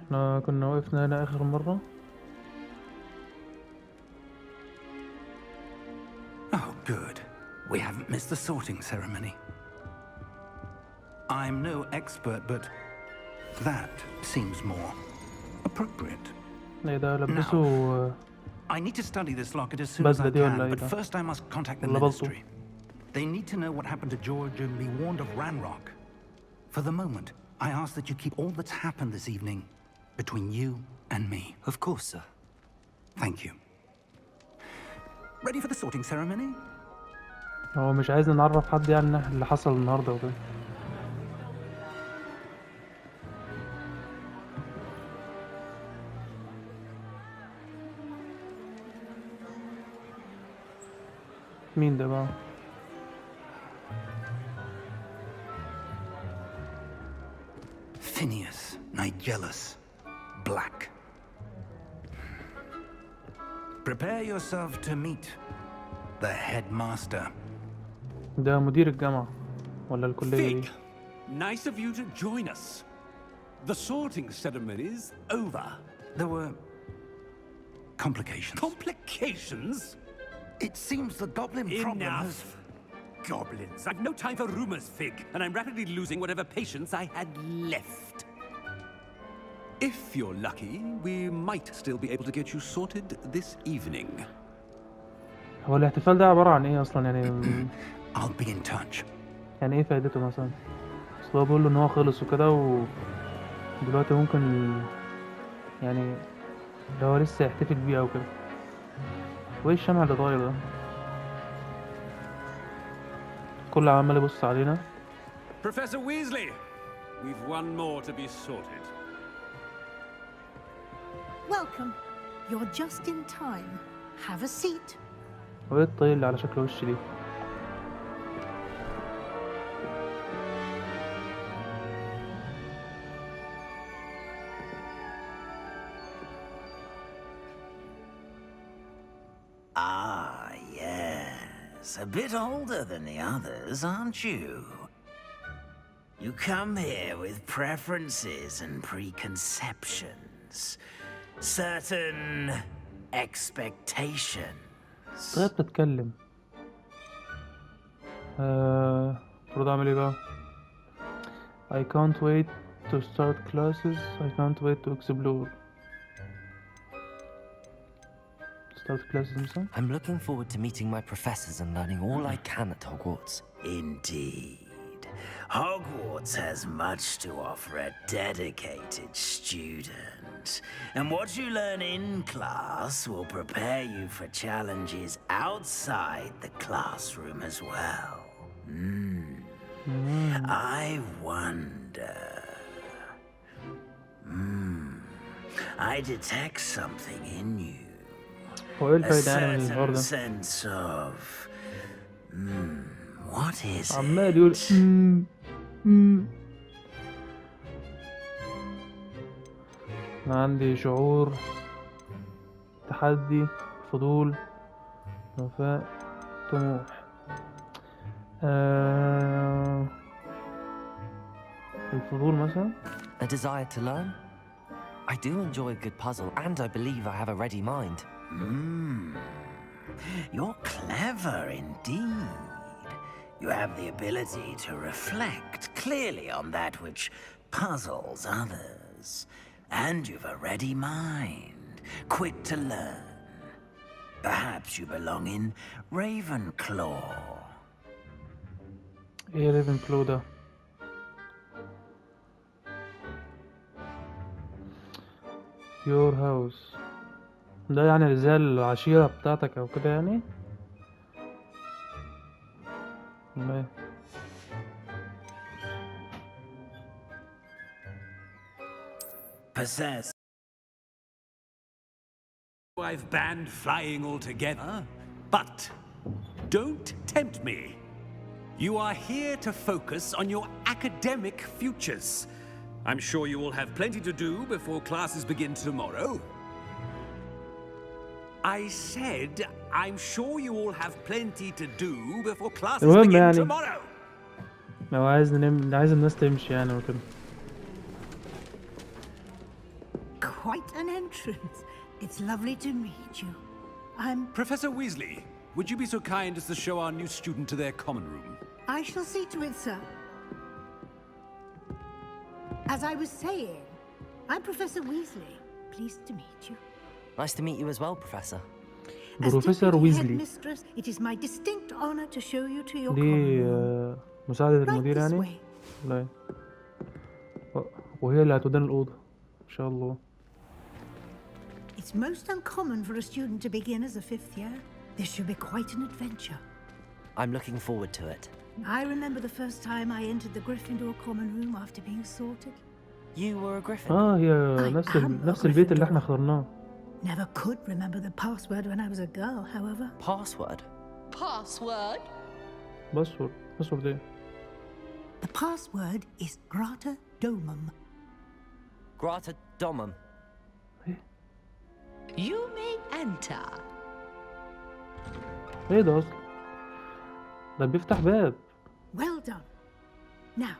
احنا كنا وقفنا هنا اخر مرة. Oh, good. We haven't missed the sorting ceremony. I'm no expert, but that seems more appropriate. ايه ده لبسه I need to study this locket as soon as I can, but first I must contact the ministry. They need to know what happened to George and be warned of Ranrock. For the moment, I ask that you keep all that's happened this evening between you and me. Of course, sir. Thank you. Ready for the sorting ceremony? هو مش عايزنا نعرف حد يعني اللي حصل النهارده وكده. مين ده بقى؟ Phineas Nigellus Black. Prepare yourself to meet the headmaster. ده مدير الجامعة ولا الكلية دي؟ Nice of you to join us. The sorting ceremony's over. There were complications. Complications? It seems the goblin problem has... Enough. Goblins. I've no time for rumors, Fig, and I'm rapidly losing whatever patience I had left. If you're lucky, we might still be able to get you sorted this evening. هو الاحتفال ده عبارة عن ايه اصلا يعني؟ I'll be in touch. يعني ايه فايدته مثلا؟ اصل هو بيقول له ان هو خلص وكده ودلوقتي ممكن يعني اللي هو لسه يحتفل بيه او كده. وايه الشمع اللي طاير ده؟ كل عمال يبص علينا. Professor Weasley, we've one more to be sorted. Welcome. You're just in time. Have a seat. وايه الطير اللي على شكل وش دي؟ Ah, yes. A bit older than the others, aren't you? You come here with preferences and preconceptions. Certain expectations. طيب بتتكلم. المفروض اعمل ايه بقى؟ I can't wait to start classes. I can't wait to explore. Start classes مثلا. I'm looking forward to meeting my professors and learning all I can at Hogwarts. Indeed. Hogwarts has much to offer a dedicated student. And what you learn in class will prepare you for challenges outside the classroom as well. I wonder... I detect something in you. هو ايه A الفايدة يعني من الحوار certain ده؟ sense of... what is عمال يقول أنا عندي شعور تحدي فضول وفاء طموح. الفضول مثلا. A desire to learn? I do enjoy a good puzzle, and I believe I have a ready mind. You're clever indeed. You have the ability to reflect clearly on that which puzzles others. And you've a ready mind, quick to learn. Perhaps you belong in Ravenclaw. ايه ريفنكلو ده؟ your house ده يعني زي العشيرة بتاعتك او كده يعني؟ ما Possess. I've banned flying altogether, but don't tempt me. You are here to focus on your academic futures. I'm sure you will have plenty to do before classes begin tomorrow. I said, I'm sure you all have plenty to do before classes begin tomorrow. لو عايز الناس تمشي يعني وكده. quite an entrance. It's lovely to meet you. I'm... Professor Weasley, would you be so kind as to show our new student to their common room? I shall see to it, sir. As I was saying, I'm Professor Weasley. Pleased to meet you. Nice to meet you as well, Professor. بروفيسور As deputy ويزلي. headmistress, it is my distinct honor to show you to your دي common room. مساعدة Right المدير this يعني. way. لا. وهي اللي هتودينا الأوضة إن شاء الله. It's most uncommon for a student to begin as a fifth year. This should be quite an adventure. I'm looking forward to it. I remember the first time I entered the Gryffindor common room after being sorted. You were a Griffin. هي نفس البيت اللي احنا اخترناه. Never could remember the password when I was a girl, however. Password? Password? باسورد ايه؟ The password is Grata Domum. Grata Domum. You may enter. ايه ده اصلا؟ ده بيفتح باب. Well done. Now,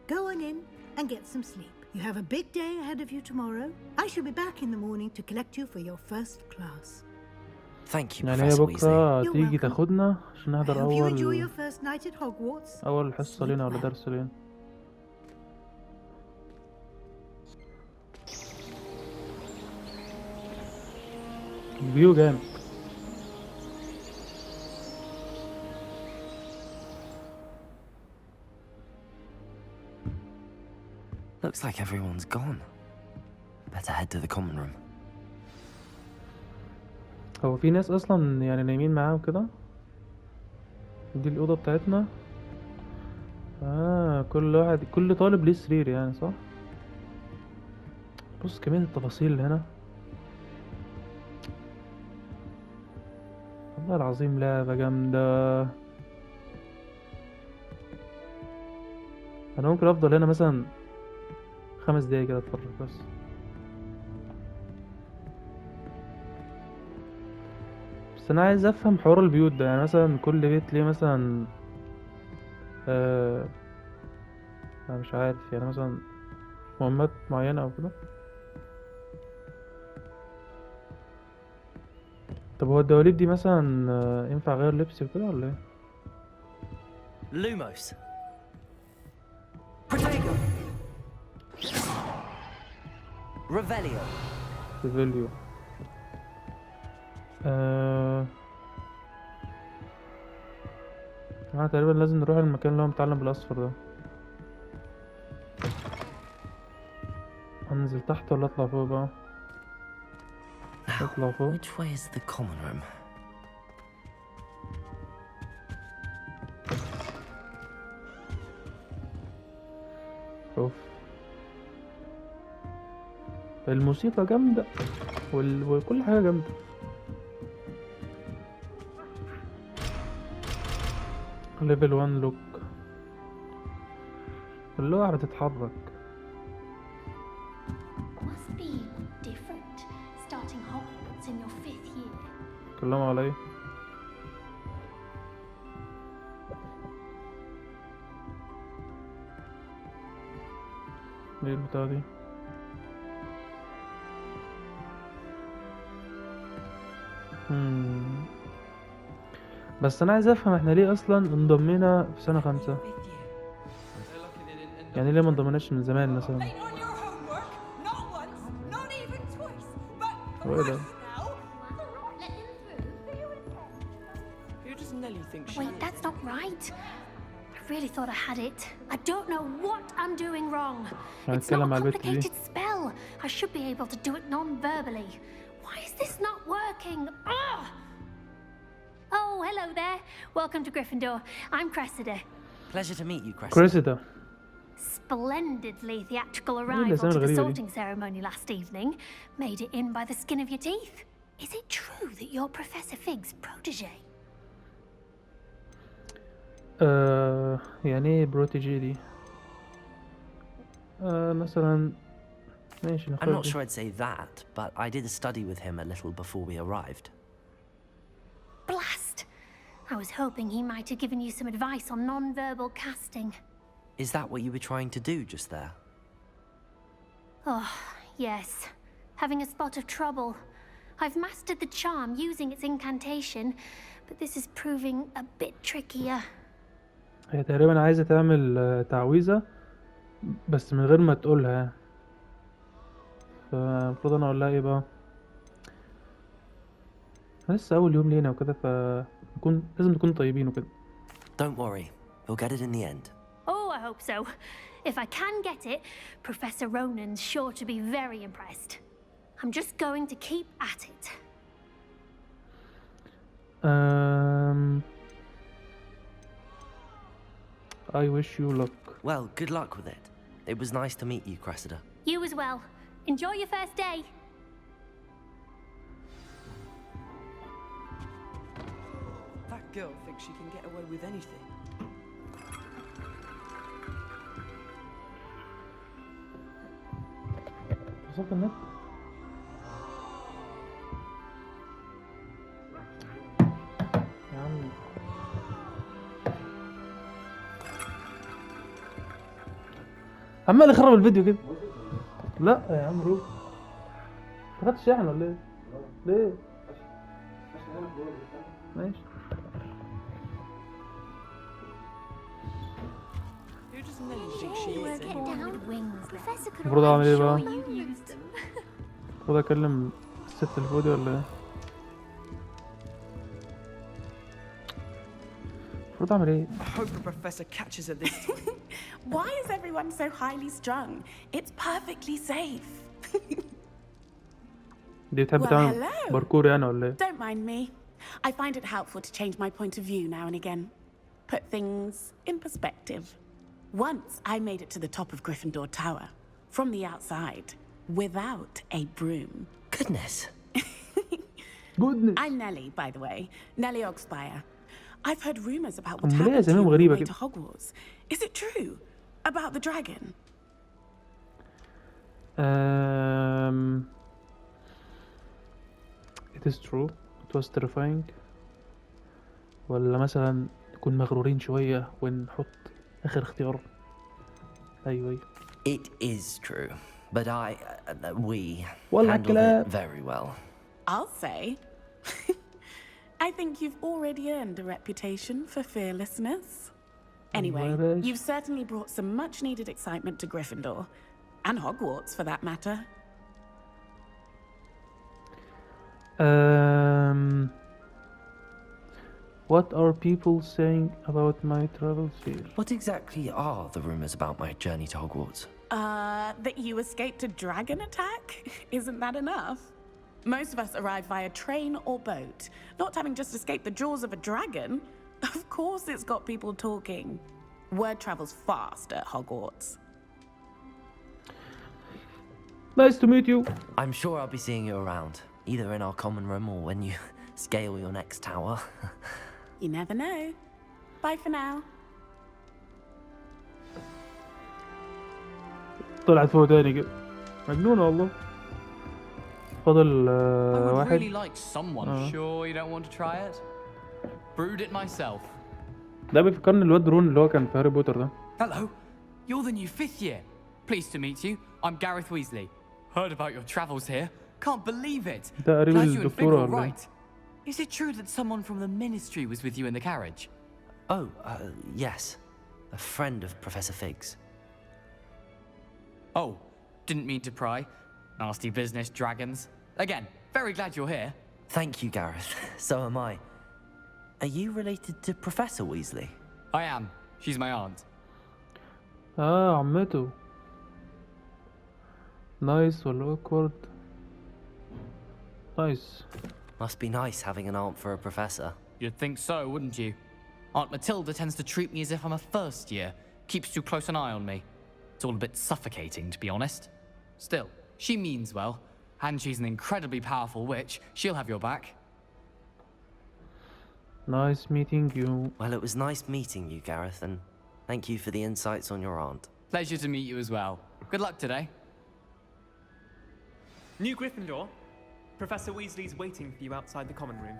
go on in and get some sleep. You have a big day ahead of you tomorrow. I shall be back in the morning to collect you for your first class. Thank you, يعني هي Professor Weasley. بكرة You're تيجي welcome. تاخدنا عشان I نحضر hope you enjoy أول your first night at Hogwarts. أول حصة لينا ولا Sleep well. درس لينا. الفيو جامد. Looks like everyone's gone. Better head to the common room. هو في ناس أصلا يعني نايمين معاهم كده؟ دي الأوضة بتاعتنا. كل طالب ليه سرير يعني صح؟ بص كمية التفاصيل اللي هنا. والله العظيم لعبة جامدة. أنا ممكن أفضل هنا مثلا 5 دقايق كده أتفرج بس. بس أنا عايز أفهم حوار البيوت ده، يعني مثلا كل بيت ليه مثلا أنا مش عارف يعني مثلا مهمات معينة أو كده. طب هو الدواليب دي مثلا ينفع أغير لبسي وكده ولا ايه؟ Lumos. Revelio. ريفيليو. تقريبا لازم نروح المكان اللي هو متعلم بالأصفر ده. أنزل تحت ولا أطلع فوق بقى؟ أطلع فوق. Which way is the common room? اوف الموسيقى جامدة وكل حاجة جامدة. ليفل 1 لوك. اللوحة بتتحرك. Must be different starting Hogwarts in your 5th year. كلموا عليا. ايه البتاع دي؟ بس انا عايز افهم احنا ليه اصلا انضمينا في سنة 5؟ يعني ليه ما انضمناش من زمان مثلا؟ هو ايه ده؟ Wait, that's not right. I really thought I had it. I don't know what I'm doing wrong. It's not a complicated spell. I should be able to do it non-verbally. Why is this not working? Ugh! Oh, hello there. Welcome to Gryffindor. I'm Cressida. Pleasure to meet you, Cressida. Cressida. Splendidly theatrical arrival to the sorting ceremony last evening. Made it in by the skin of your teeth. Is it true that you're Professor Fig's protege? يعني ايه بروتيجي دي؟ مثلا ماشي I'm not sure I'd say that, but I did a study with him a little before we arrived. Blast! I was hoping he might have given you some advice on non-verbal casting. Is that what you were trying to do just there? Oh, yes. having a spot of trouble. I've mastered the charm using its incantation, but this is proving a bit trickier. هي تقريبا عايزة تعمل تعويذة بس من غير ما تقولها، فالمفروض انا اقول لها ايه بقى؟ لسه اول يوم لينا وكده، لازم نكون طيبين وكده. Don't worry, we'll get it in the end. Oh, I hope so. If I can get it, Professor Ronan's sure to be very impressed. I'm just going to keep at it. I wish you luck. Well, good luck with it. It was nice to meet you, Cressida. You as well. Enjoy your first day. That girl thinks she can get away with anything. وصلت النت؟ يا عم عمال يخرب الفيديو كده. لا يا عم روح. انت خدت الشاحن ولا ايه؟ ليه؟ ماشي. Who does Nelly think she is anyway? المفروض اعمل ايه بقى؟ المفروض اكلم الست اللي فوقي ولا ايه؟ المفروض اعمل ايه؟ I hope the professor catches her this time. Why is everyone so highly strung? It's perfectly safe. دي بتحب تعمل باركور يعني ولا ايه؟ Don't mind me. I find it helpful to change my point of view now and again. Put things in perspective. Once I made it to the top of Gryffindor Tower, from the outside, without a broom. Goodness. Goodness. I'm Nelly, by the way. Nelly Ogspire. I've heard rumors about what أمال إيه happened to أساميهم you on the غريبة way كده؟ to Hogwarts. Is it true? About the dragon? It is true. It was terrifying. ولا مثلا نكون مغرورين شوية ونحط آخر اختيار. أيوة. It is true, but we والله handled كلام. it very well. I'll say. I think you've already earned a reputation for fearlessness. Anyway, you've certainly brought some much-needed excitement to Gryffindor. And Hogwarts, for that matter. What are people saying about my travels here? What exactly are the rumors about my journey to Hogwarts? That you escaped a dragon attack? Isn't that enough? Most of us arrive via train or boat. Not having just escaped the jaws of a dragon. Of course it's got people talking. Word travels fast at Hogwarts. Nice to meet you. I'm sure I'll be seeing you around, either in our common room or when you scale your next tower. You never know. Bye for now. طلعت فوق تاني كده. مجنونة والله. فضل I would واحد. really like someone. Sure you don't want to try it? Brewed it myself. ده بيفكرني الواد رون اللي هو كان في هاري بوتر ده. Hello, you're the new 5th year. Pleased to meet you. I'm Gareth Weasley. Heard about your travels here. Can't believe it. ده قريب Glad you and Fig الدكتورة are ولا ايه؟ right. Is it true that someone from the Ministry was with you in the carriage? Oh, yes. A friend of Professor Fig's. Oh, didn't mean to pry. Nasty business, dragons. Again, very glad you're here. Thank you, Gareth. So am I. Are you related to Professor Weasley? I am. She's my aunt. عمته. Nice ولا awkward? Nice. Must be nice having an aunt for a professor. You'd think so, wouldn't you? Aunt Matilda tends to treat me as if I'm a first year. Keeps too close an eye on me. It's all a bit suffocating, to be honest. Still, she means well. And she's an incredibly powerful witch. She'll have your back. Nice meeting you. Well, it was nice meeting you, Gareth, and thank you for the insights on your aunt. Pleasure to meet you as well. Good luck today. New Gryffindor. Professor Weasley's waiting for you outside the common room.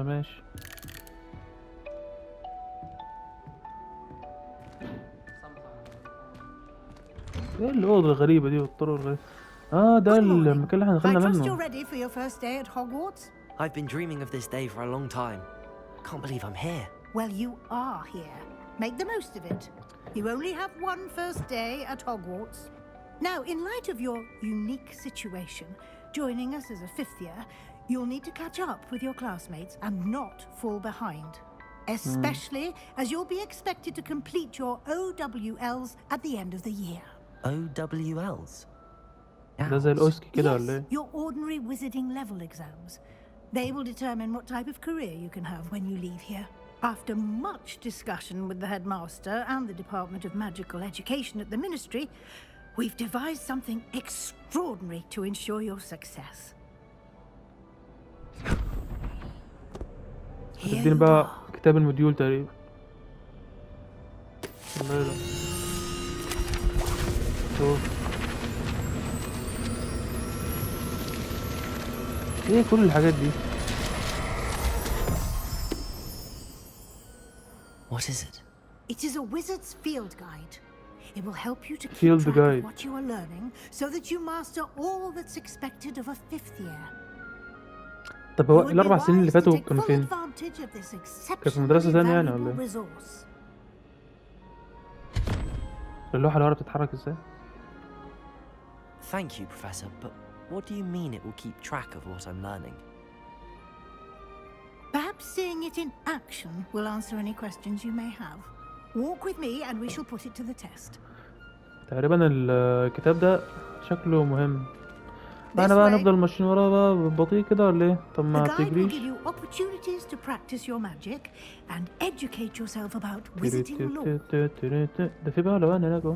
ماشي. ايه الأوضة الغريبة دي والطرق الغريبة؟ ده المكان اللي احنا I دخلنا trust you're منه. ready for your first day at Hogwarts? I've been dreaming of this day for a long time. Can't believe I'm here. Well, you are here. Make the most of it. You only have one first day at Hogwarts. Now, in light of your unique situation, joining us as a fifth year, you'll need to catch up with your classmates and not fall behind. Especially as you'll be expected to complete your OWLs at the end of the year. OWLs? ده زي الأوسكي كده Yes, ولا ايه؟ your ordinary wizarding level exams. They will determine what type of career you can have when you leave here. After much discussion with the headmaster and the Department of Magical Education at the Ministry, we've devised something extraordinary to ensure your success. Here اديني you بقى are. كتاب الموديول تقريبا. والله لا. شوف ايه كل الحاجات دي؟ What is it? It is a wizard's field guide. It will help you to keep Field track guide. of what you are learning so that you master all that's expected of a fifth year. طب You هو would be الأربع سنين اللي wise to فاتوا take كانوا full فين؟ advantage of this كانوا في مدرسة exceptionally تانية يعني ولا valuable ايه؟ resource. اللوحة اللي ورا بتتحرك ازاي؟ Thank you, Professor, but what do you mean it will keep track of what I'm learning? Perhaps seeing it in action will answer any questions you may have. Walk with me and we shall put it to the test. تقريبا الكتاب ده شكله مهم. احنا This بقى way. نفضل ماشيين وراه بقى بطيء كده ولا ايه؟ طب The ما guide will بتجريش؟ give you opportunities to practice your magic and educate yourself about wizarding lore. ده في بقى لبان هناك اهو.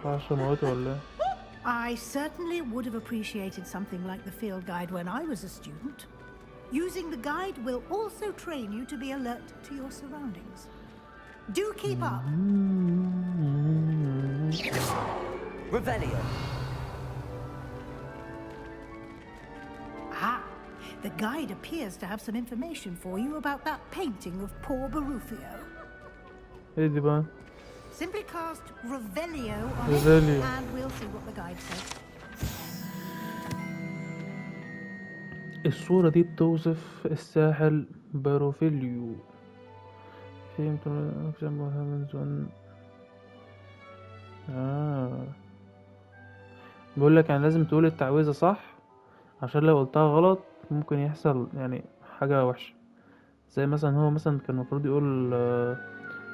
10 موات ولا ايه؟ I certainly would have appreciated something like the field guide when I was a student. Using the guide will also train you to be alert to your surroundings. Do keep up. Revelio! Ah, the guide appears to have some information for you about that painting of poor Barufio. ايه دي بقى؟ Simply cast Revelio on Revelio. it and we'll see what the guide says. الصورة دي بتوصف الساحل باروفيليو. فهمت من بقول لك يعني لازم تقول التعويذة صح، عشان لو قلتها غلط ممكن يحصل يعني حاجة وحشة. زي مثلا هو مثلا كان المفروض يقول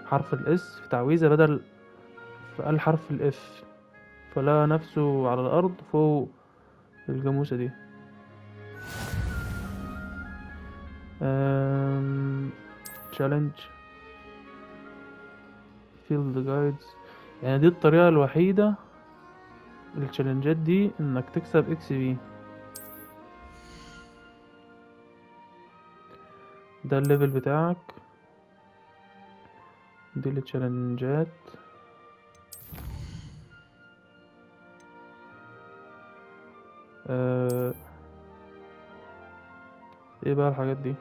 حرف الاس في تعويذة، بدل فقال حرف الاف، فلقى نفسه على الأرض فوق الجاموسة دي. تشالنج فيلد جايدز، يعني دي الطريقة الوحيدة التشالنجات دي انك تكسب اكس بي. ده الليفل بتاعك، دي التشالنجات. ايه بقى الحاجات دي؟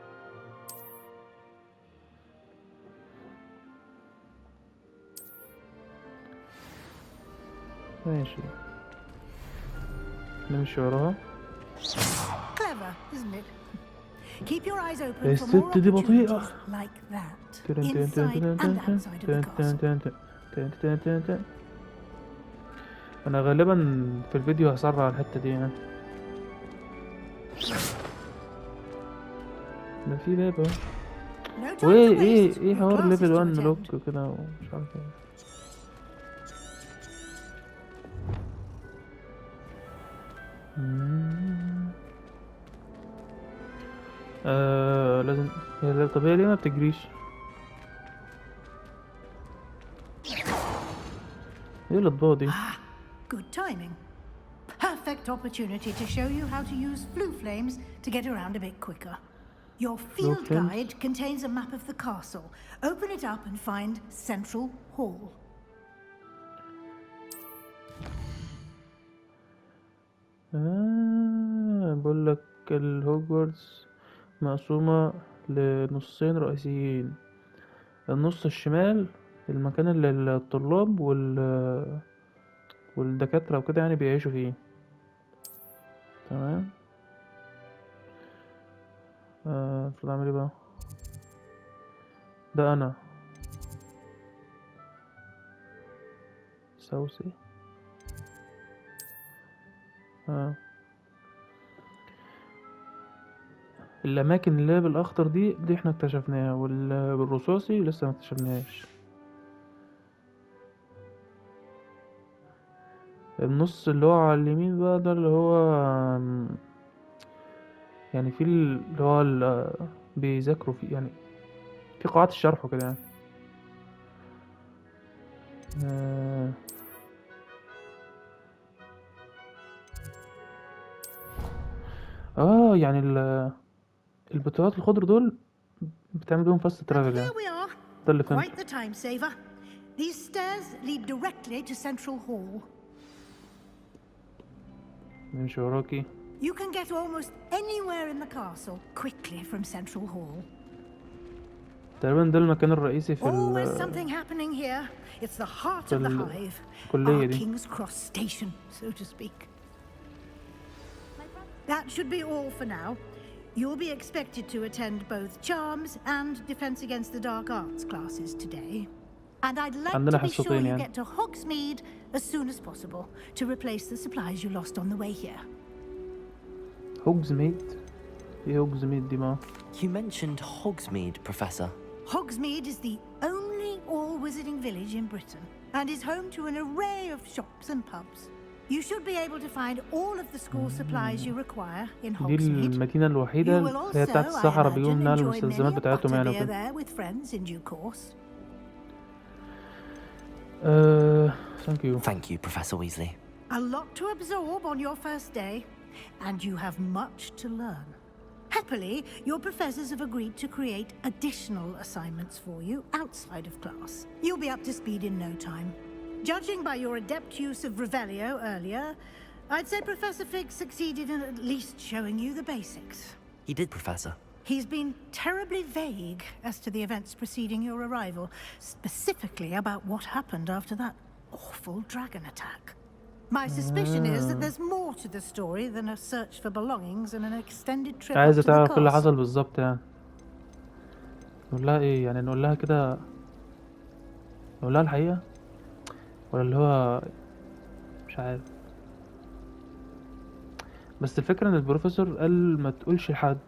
ماشي نمشي وراها. Clever, isn't it? Keep your eyes open for more الست دي بطيئة. opportunities like that, inside and outside of the castle. انا غالبا في الفيديو هسرع الحتة دي يعني. ده في باب اهو. No time وايه to ايه waste. ايه Your حوار class is ليفل to 1 attend. لوك كده ومش عارف ايه. لازم طب هي ليه ما بتجريش؟ ايه الاطباق دي؟ Good timing. Perfect opportunity to show you how to use flue flames to get around a bit quicker. Your field flames? guide contains a map of the castle. Open it up and find Central Hall. بقول لك الهوجورتس مقسومة لنصين رئيسيين. النص الشمال المكان اللي الطلاب والدكاترة وكده يعني بيعيشوا فيه. تمام. المفروض اعمل ايه بقى؟ ده انا سوسي. الاماكن اللي هي بالاخضر دي احنا اكتشفناها، والرصاصي لسه ما اكتشفناهاش. النص اللي هو على اليمين بقى ده اللي هو يعني في اللي هو بيذاكروا فيه يعني، في قاعات الشرح وكده يعني. يعني البطاقات الخضر دول بتعمل بيهم فاست ترافل يعني. ده اللي فهمته. Quite the time saver. These stairs lead directly to Central Hall. نمشي وراكي. You can get almost anywhere in the castle quickly from Central Hall. تقريبا ده المكان الرئيسي في Always something happening here. It's the heart of the hive. Our King's Cross station, so to speak. That should be all for now. You'll be expected to attend both Charms and Defense Against the Dark Arts classes today. And I'd like to be sure you get to Hogsmeade as soon as possible to replace the supplies you lost on the way here. Hogsmeade? Hogsmeade, Dima. You mentioned Hogsmeade, Professor. Hogsmeade is the only all-wizarding village in Britain and is home to an array of shops and pubs. You should be able to find all of the school supplies you require in Hogsmeade. دي المدينة الوحيدة اللي هي بتاعت الصحراء بيجوا منها المستلزمات بتاعتهم يعني وكده. Thank you, Professor Weasley. A lot to absorb on your first day, and you have much to learn. Happily, your professors have agreed to create additional assignments for you outside of class. You'll be up to speed in no time. Judging by your adept use of Revelio earlier, I'd say Professor Fig succeeded in at least showing you the basics. He did, Professor. He's been terribly vague as to the events preceding your arrival, specifically about what happened after that awful dragon attack. My suspicion is that there's more to the story than a search for belongings and an extended trip up to the تعرف اللي castle. حصل بالظبط يعني. نقول لها ايه يعني؟ نقول لها كده، نقول لها الحقيقة ولا اللي هو مش عارف. بس الفكرة ان البروفيسور قال ما تقولش لحد.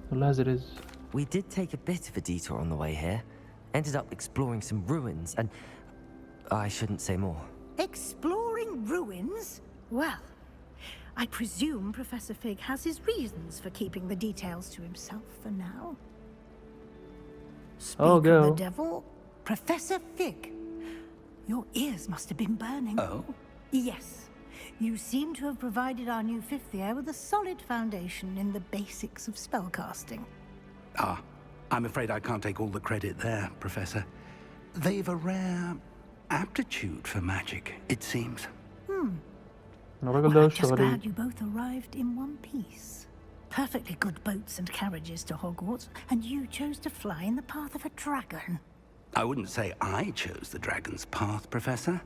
نقول لها there is. We did take a bit of a detour on the way here. Ended up exploring some ruins and I shouldn't say more. Exploring ruins? Well, I presume Professor Fig has his reasons for keeping the details to himself for now. Speak of the devil, Professor Fig. Your ears must have been burning. Oh? Yes. You seem to have provided our new fifth year with a solid foundation in the basics of spellcasting. I'm afraid I can't take all the credit there, Professor. They've a rare aptitude for magic, it seems. Well, I'm just glad you both arrived in one piece. Perfectly good boats and carriages to Hogwarts, and you chose to fly in the path of a dragon. I wouldn't say I chose the dragon's path, Professor.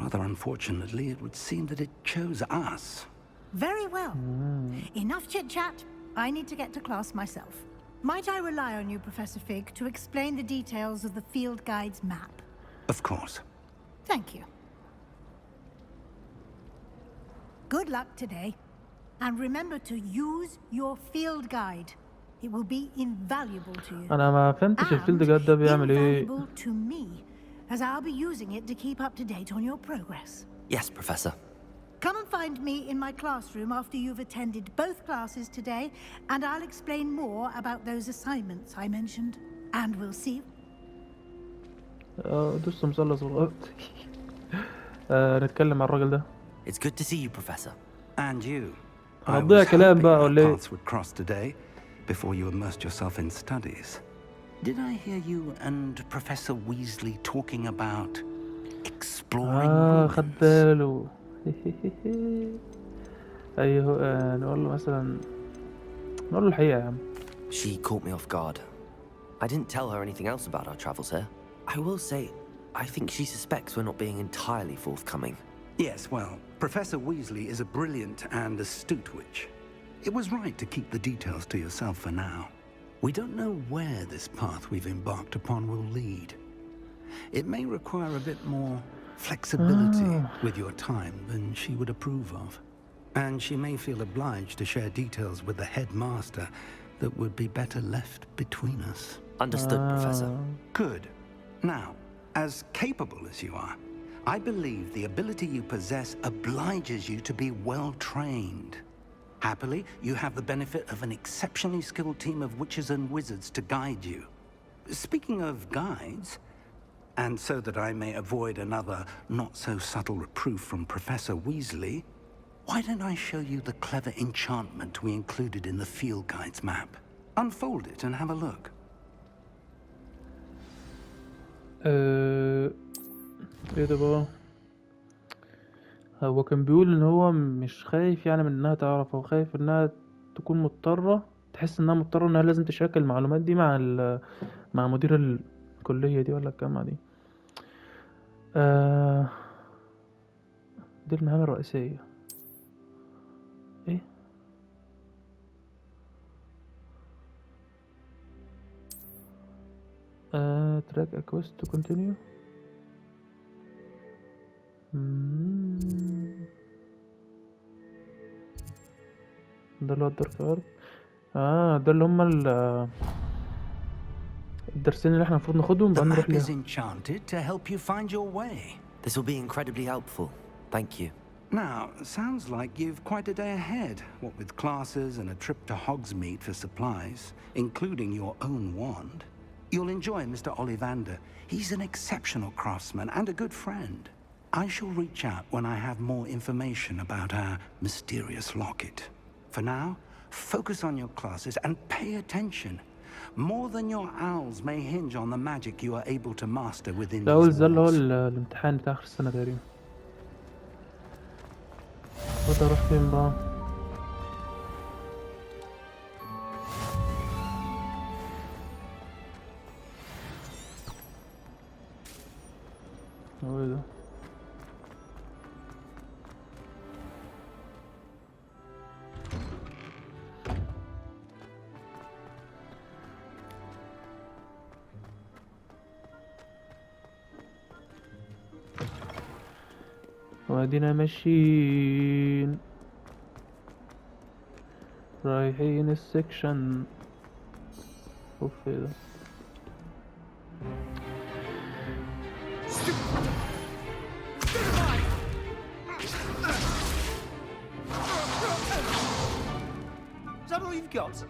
Rather unfortunately, it would seem that it chose us. Very well. Enough chit-chat. I need to get to class myself. Might I rely on you, Professor Fig, to explain the details of the field guide's map? Of course. Thank you. Good luck today. And remember to use your field guide. It will be invaluable to you. أنا ما فهمتش الفيلد جايد ده بيعمل إيه. Invaluable to me, as I'll be using it to keep up to date on your progress. Yes, Professor. Come and find me in my classroom after you've attended both classes today, and I'll explain more about those assignments I mentioned. And we'll see you. دوست مثلث والغلط. نتكلم عن الراجل ده. It's good to see you, Professor. And you. هنضيع كلام بقى ولا إيه؟ Paths would cross today before you immersed yourself in studies. Did I hear you and Professor Weasley talking about exploring ruins? خد باله. أيوه نقول له مثلا، نقول له الحقيقة يا عم. She caught me off guard. I didn't tell her anything else about our travels here. I will say, I think she suspects we're not being entirely forthcoming. Yes, well, Professor Weasley is a brilliant and astute witch. It was right to keep the details to yourself for now. We don't know where this path we've embarked upon will lead. It may require a bit more flexibility with your time than she would approve of. And she may feel obliged to share details with the headmaster that would be better left between us. Understood, Professor. Good. Now, as capable as you are, I believe the ability you possess obliges you to be well trained. Happily, you have the benefit of an exceptionally skilled team of witches and wizards to guide you. Speaking of guides, and so that I may avoid another not-so-subtle reproof from Professor Weasley, why don't I show you the clever enchantment we included in the field guide's map? Unfold it and have a look. ايه ده بقى؟ هو كان بيقول ان هو مش خايف يعني من انها تعرف، هو خايف انها تكون مضطرة، تحس انها مضطرة انها لازم تشارك المعلومات دي مع مدير الكلية دي ولا الجامعة دي. دي المهام الرئيسية. ايه؟ track a quest to continue. ده اللي هو الدارك ارت. ده اللي هما الدرسين اللي احنا المفروض ناخدهم بقى نروح ليها. This will be incredibly helpful. Thank you. Now, sounds like you've quite a day ahead, what with classes and a trip to Hogsmeade for supplies, including your own wand. You'll enjoy Mr. Ollivander. He's an exceptional craftsman and a good friend. I shall reach out when I have more information about our mysterious locket. For now, focus on your classes and pay attention. More than your owls may hinge on the magic you are able to master within these walls. ده اللي هو الامتحان بتاع آخر السنة تقريبا. وده اروح فين بقى؟ هو ايه ده؟ وادينا ماشيين رايحين السكشن. اوف ايه ده؟ Is that all you've got?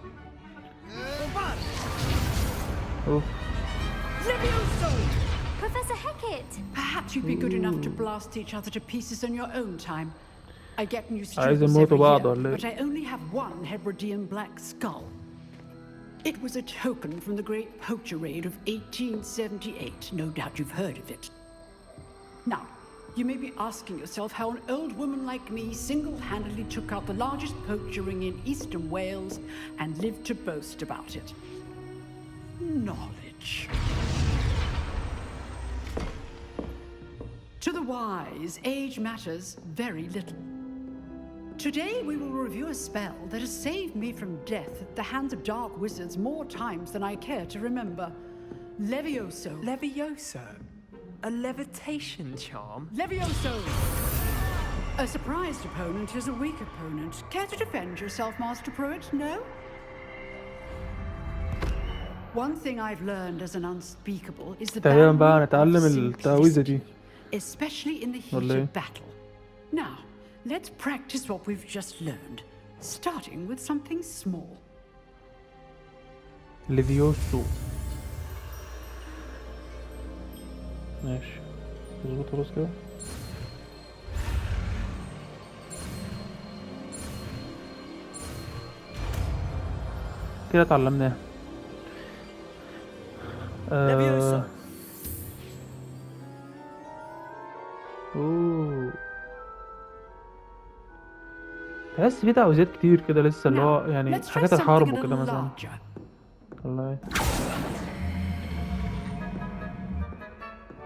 اوف. Levioso! Professor Hecat! Perhaps you'd be good enough to blast each other to pieces in your own time. I get new students every year, but I only have one Hebridean black skull. It was a token from the Great Poacher Raid of 1878. No doubt you've heard of it. Now, you may be asking yourself how an old woman like me single-handedly took out the largest poacher ring in eastern Wales and lived to boast about it. Knowledge. To the wise, age matters very little. Today we will review a spell that has saved me from death at the hands of dark wizards more times than I care to remember. Levioso. Levioso? A levitation charm? Levioso! A surprised opponent is a weak opponent. Care to defend yourself, Master Pruitt? No? One thing I've learned as an unspeakable is the value of simplicity, especially in the heat of battle. Now, let's practice what we've just learned, starting with something small. Levioso. ماشي. اظبط خلاص كده. كده اتعلمناها. تحس في تعويذات كتير كده لسه اللي هو يعني حاجات الحرب وكده مثلا. والله.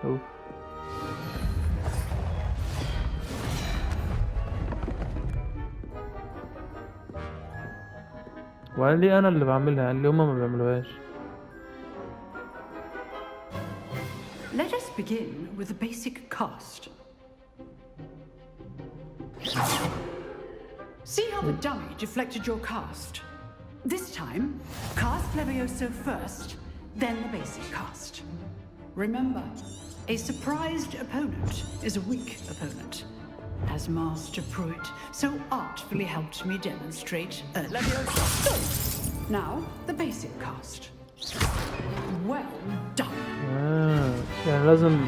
اوف. وقال لي انا اللي بعملها، قال لي هما ما بيعملوهاش. Let us begin with the basic cast. See how the dummy deflected your cast? This time, cast Levioso first, then the basic cast. Remember, a surprised opponent is a weak opponent, as Master Pruitt so artfully helped me demonstrate earlier. Levioso! Now, the basic cast. Well done. يعني لازم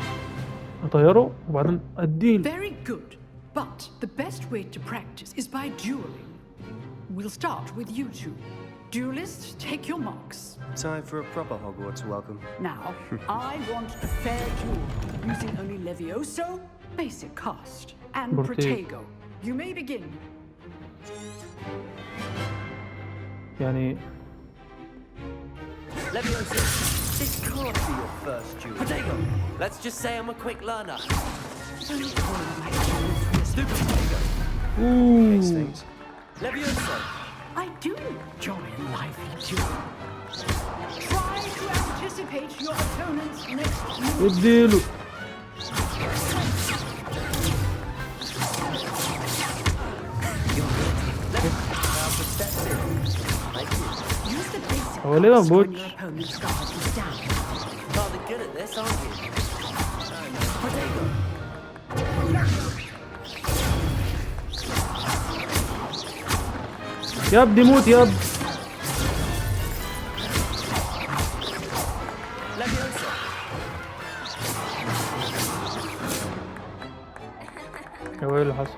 أطيره وبعدين أديله. Very good. But the best way to practice is by dueling. We'll start with you two. Duelists, take your marks. Time for a proper Hogwarts welcome. Now, I want a fair duel using only Levioso, basic cast, and Protego. You may begin. يعني Levioso, this can't be your first duel. Protego, let's just say I'm a quick learner. Stupid Protego. Ooh. Things. Levioso. I do enjoy a lively duel. Try to anticipate your opponent's next move. اديله. هو ليه ما بوتش؟ Rather good at this, aren't you? Protego. ياب دي موت ياب. هو ايه اللي حصل؟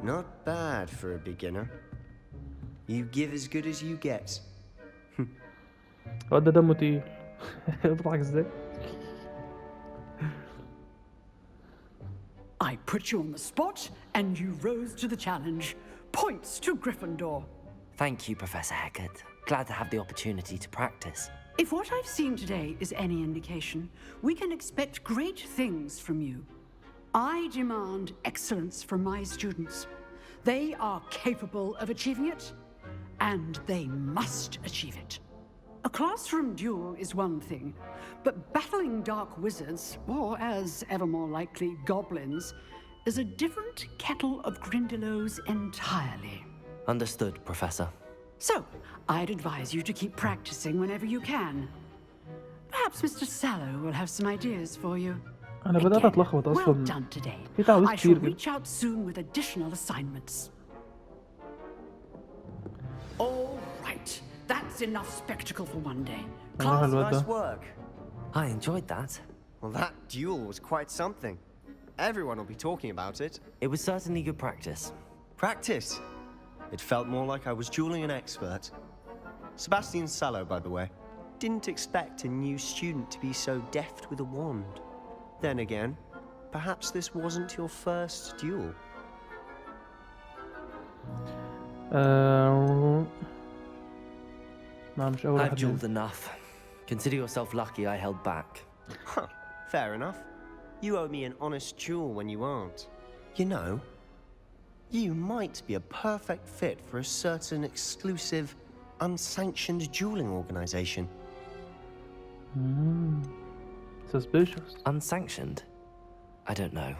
Not bad for a beginner. You give as good as you get. الواد ده دمه تقيل. بيضحك ازاي؟ I put you on the spot, and you rose to the challenge. Points to Gryffindor. Thank you, Professor Hecat. Glad to have the opportunity to practice. If what I've seen today is any indication, we can expect great things from you. I demand excellence from my students. They are capable of achieving it, and they must achieve it. A classroom duel is one thing, but battling dark wizards, or as ever more likely, goblins, is a different kettle of Grindylows entirely. Understood, Professor. So, I'd advise you to keep practicing whenever you can. Perhaps Mr. Sallow will have some ideas for you. أنا بدأت أتلخبط Well أصلا. done today. في تعويض I كتير shall كده. reach out soon with additional assignments. All right, that's enough spectacle for one day. Class, nice work. I enjoyed that. Well, that duel was quite something. Everyone will be talking about it. It was certainly good practice. Practice? It felt more like I was dueling an expert. Sebastian Sallow, by the way. Didn't expect a new student to be so deft with a wand. Then again, perhaps this wasn't your first duel. I've dueled enough. Consider yourself lucky I held back. Huh, fair enough. You owe me an honest duel when you aren't. You know, you might be a perfect fit for a certain exclusive, unsanctioned dueling organization. Suspicious. Unsanctioned? I don't know.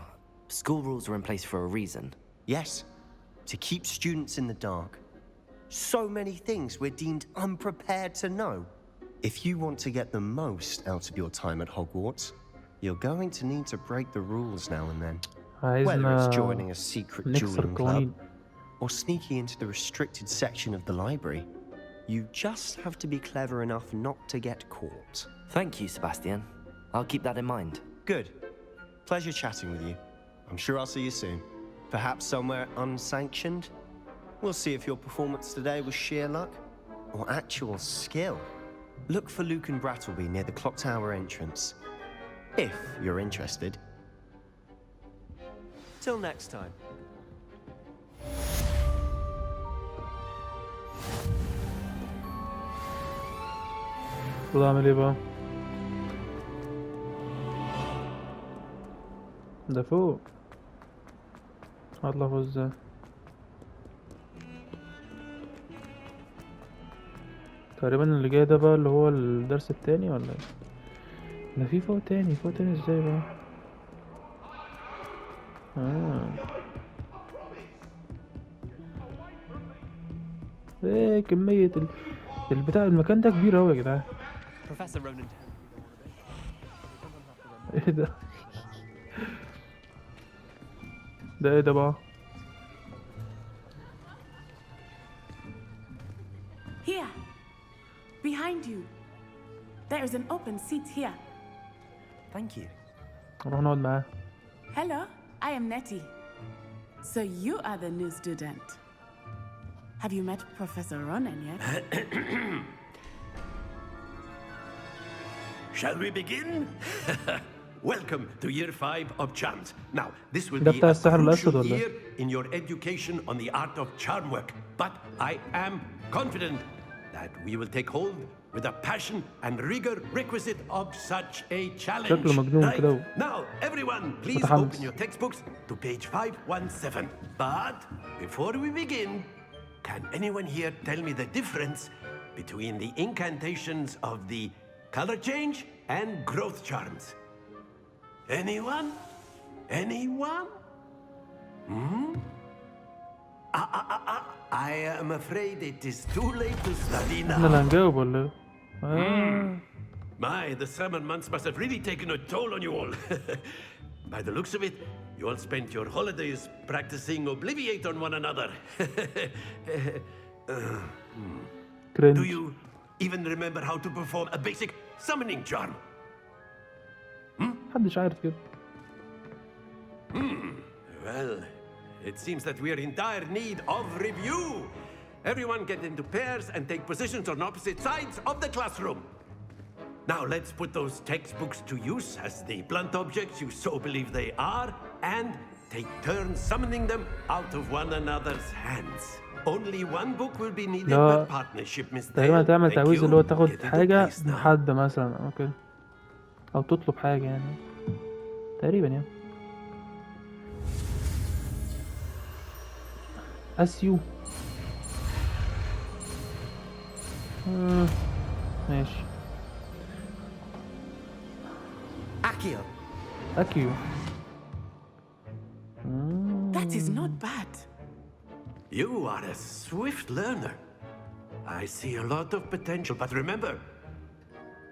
School rules are in place for a reason. Yes, to keep students in the dark. So many things we're deemed unprepared to know. If you want to get the most out of your time at Hogwarts, you're going to need to break the rules now and then. Whether it's joining a secret dueling club or sneaking into the restricted section of the library, you just have to be clever enough not to get caught. Thank you, Sebastian. I'll keep that in mind. Good. Pleasure chatting with you. I'm sure I'll see you soon. Perhaps somewhere unsanctioned? We'll see if your performance today was sheer luck or actual skill. Look for Luke and Brattleby near the clock tower entrance, if you're interested. Till next time. المفروض اعمل ايه بقى؟ ده فوق. هطلع فوق ازاي؟ تقريبا اللي جاي ده بقى اللي هو الدرس التاني ولا ايه؟ ده في فوق تاني، فوق تاني ازاي بقى؟ ايه كمية البتاع، المكان ده كبير اوي يا جدعان. ايه ده؟ ده ايه ده بقى؟ Here, behind you. There is an open seat here. Thank you. نروح نقعد معاه. Hello, I am Nettie. So you are the new student. Have you met Professor Ronan yet? Shall we begin? Welcome to year 5 of charms. Now, this will ده be بتاع a السحر الأسود crucial ولا year in your education on the art of charm work. But I am confident that we will take hold with the passion and rigor requisite of such a challenge. شكله مجنون كده. Now, everyone, please متحمس. open your textbooks to page 517. But before we begin, can anyone here tell me the difference between the incantations of the color change and growth charms? Anyone? Anyone? I am afraid it is too late to study احنا اللي now. هنجاوب ولا ايه؟ My, the summer months must have really taken a toll on you all. By the looks of it, you all spent your holidays practicing Obliviate on one another. Do you even remember how to perform a basic summoning charm? محدش عارف كده. Well, it seems that we are in dire need of review. Everyone get into pairs and take positions on opposite sides of the classroom. Now let's put those textbooks to use as the blunt objects you so believe they are, and take turns summoning them out of one another's hands. Only one book will be needed لا with partnership, Miss تقريبا Dale. تعمل Thank تعويذ you. اللي هو Get تاخد into حاجة place من now. حد مثلا او كده، او تطلب حاجة يعني، تقريبا يعني. اسيو. ماشي. Accio. اكيو. That is not bad. You are a swift learner. I see a lot of potential, but remember,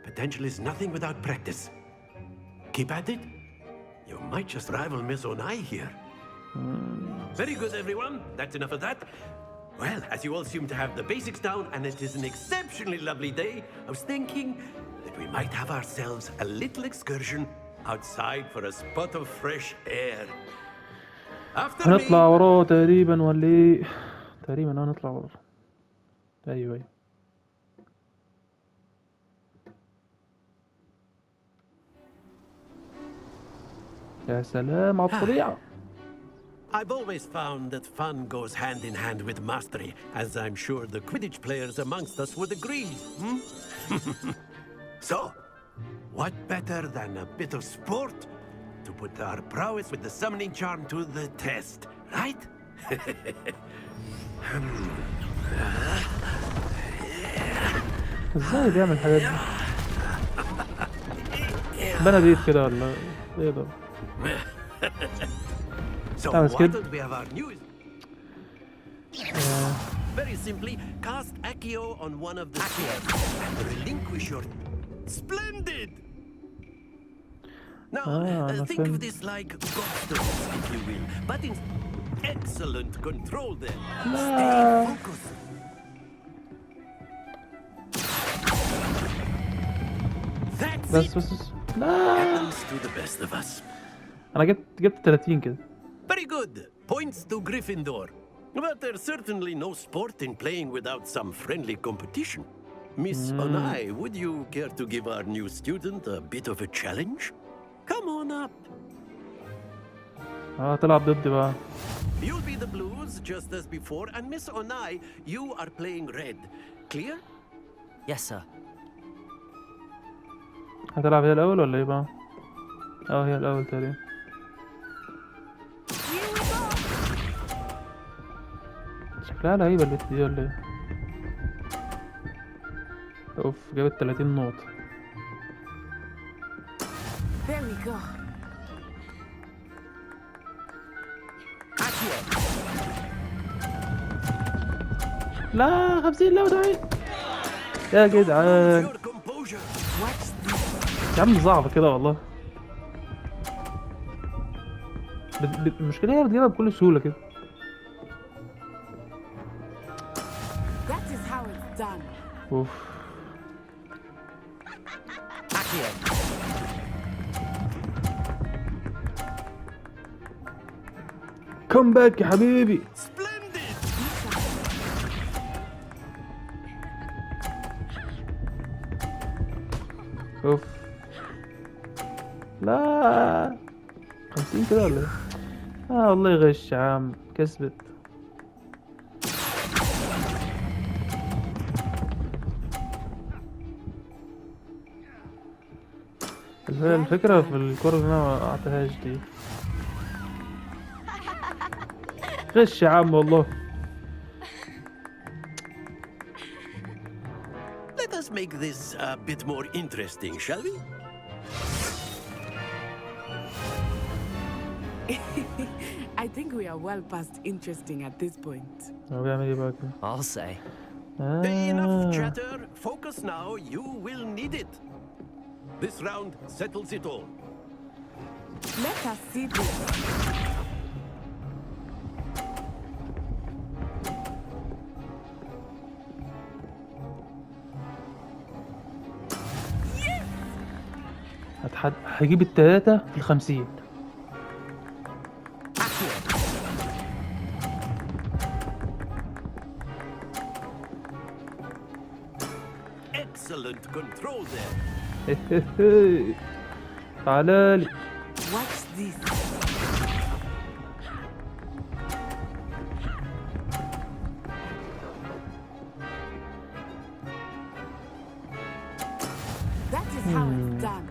potential is nothing without practice. Keep at it. You might just rival Miss Onai here. Very good, everyone. That's enough of that. Well, as you all seem to have the basics down, and it is an exceptionally lovely day, I was thinking that we might have ourselves a little excursion outside for a spot of fresh air. After me. هنطلع وراه تقريبا ولا ايه؟ تقريبا هنطلع وراه. ايوه ايوه. يا سلام على الطبيعة. I've always found that fun goes hand in hand with mastery, as I'm sure the Quidditch players amongst us would agree. So, what better than a bit of sport to put our prowess with the summoning charm to the test, right? ازاي بيعمل الحاجات دي؟ بناديت كده ولا ايه ده؟ So That was why good. don't we have our news? Very simply, cast Accio on one of the spheres and relinquish your... Splendid! Now, think of this like gobstones, if you will, but in excellent control then. Stay focused. That's بس it. لا. Happens to the best of us. انا جبت 30 كده. Very good. Points to Gryffindor. But there's certainly no sport in playing without some friendly competition. Miss Onai, would you care to give our new student a bit of a challenge? Come on up. تلعب ضدي بقى. You'll be the blues just as before, and Miss Onai, you are playing red. Clear? Yes, sir. هتلعب هي الأول ولا ايه بقى؟ هي الأول تقريبا. شكلها لعيبة البت دي ولا ايه؟ اوف جابت 30 نقطة. There we go. لا 50 لا وداعي يا جدعان. يا عم صعبة كده والله. المشكلة هي بتجيبها بكل سهولة كده. اوف كم باك يا حبيبي. اوف لا 50 كده ولا ايه؟ والله غش يا عم. كسبت. الفكرة في الكرة اللي انا ما وقعتهاش دي. غش يا عم والله. Let us make this a bit more interesting, shall we? I think we are well past interesting at this point. I'll say. Enough chatter. Focus now. You will need it. This round settles it all. Let us see this. هجيب التلاتة في 50. Excellent control there. تعالالي. Watch this. That is how it's done.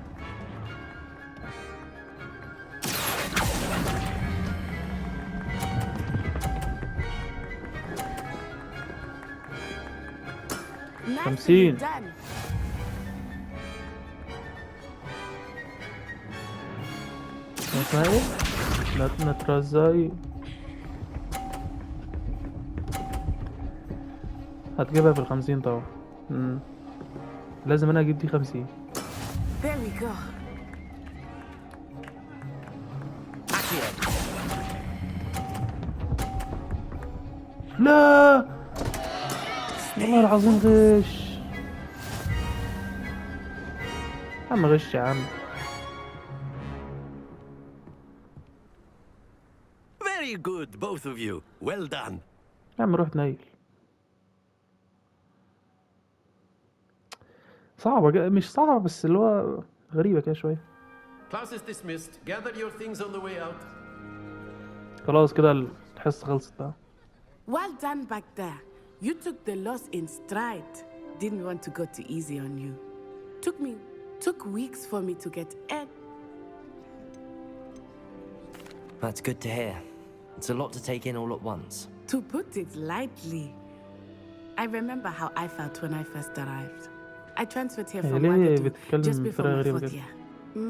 Nicely done. اسمها ايه؟ نترزاي. هتجيبها في 50 طبعا. لازم انا اجيب دي 50. There we go. لا والله العظيم غش. عم غش يا عم. Very good, both of you. Well done. يا عم روح نايل. صعبة مش صعبة بس اللي هو غريبة كده شوية. Class is dismissed. Gather your things on the way out. خلاص كده الحصة خلصت بقى. Well done back there. You took the loss in stride. Didn't want to go too easy on you. Took weeks for me to get in. That's good to hear. It's a lot to take in all at once. To put it lightly, I remember how I felt when I first arrived. I transferred here from Wagadu just before my 4th year.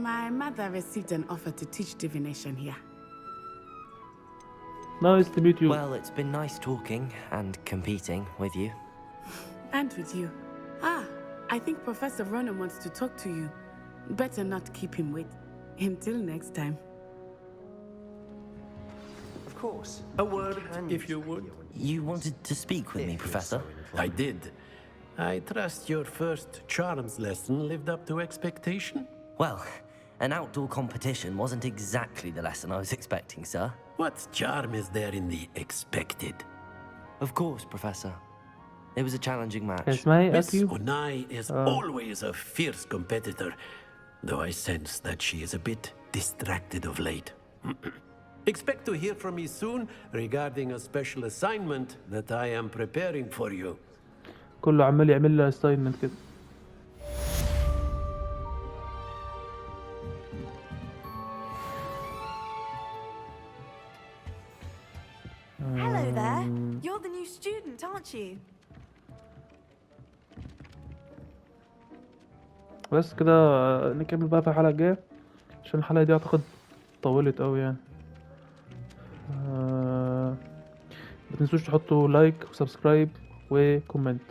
My mother received an offer to teach divination here. Nice to meet you. Well, it's been nice talking and competing with you. And with you. I think Professor Ronan wants to talk to you. Better not keep him wait. Until next time. Of course. A word, if you would. You wanted to speak with me, Professor? I did. I trust your first charms lesson lived up to expectation? Well, an outdoor competition wasn't exactly the lesson I was expecting, sir. What charm is there in the expected? Of course, Professor. It was a challenging match. Miss Unai is always a fierce competitor, though I sense that she is a bit distracted of late. Expect to hear from me soon regarding a special assignment that I am preparing for you. كله عمال يعمل له assignment كده. student, aren't you? بس كده نكمل بقى في الحلقة الجاية، عشان الحلقة دي اعتقد طولت اوي يعني. متنسوش تحطوا لايك وسبسكرايب وكومنت.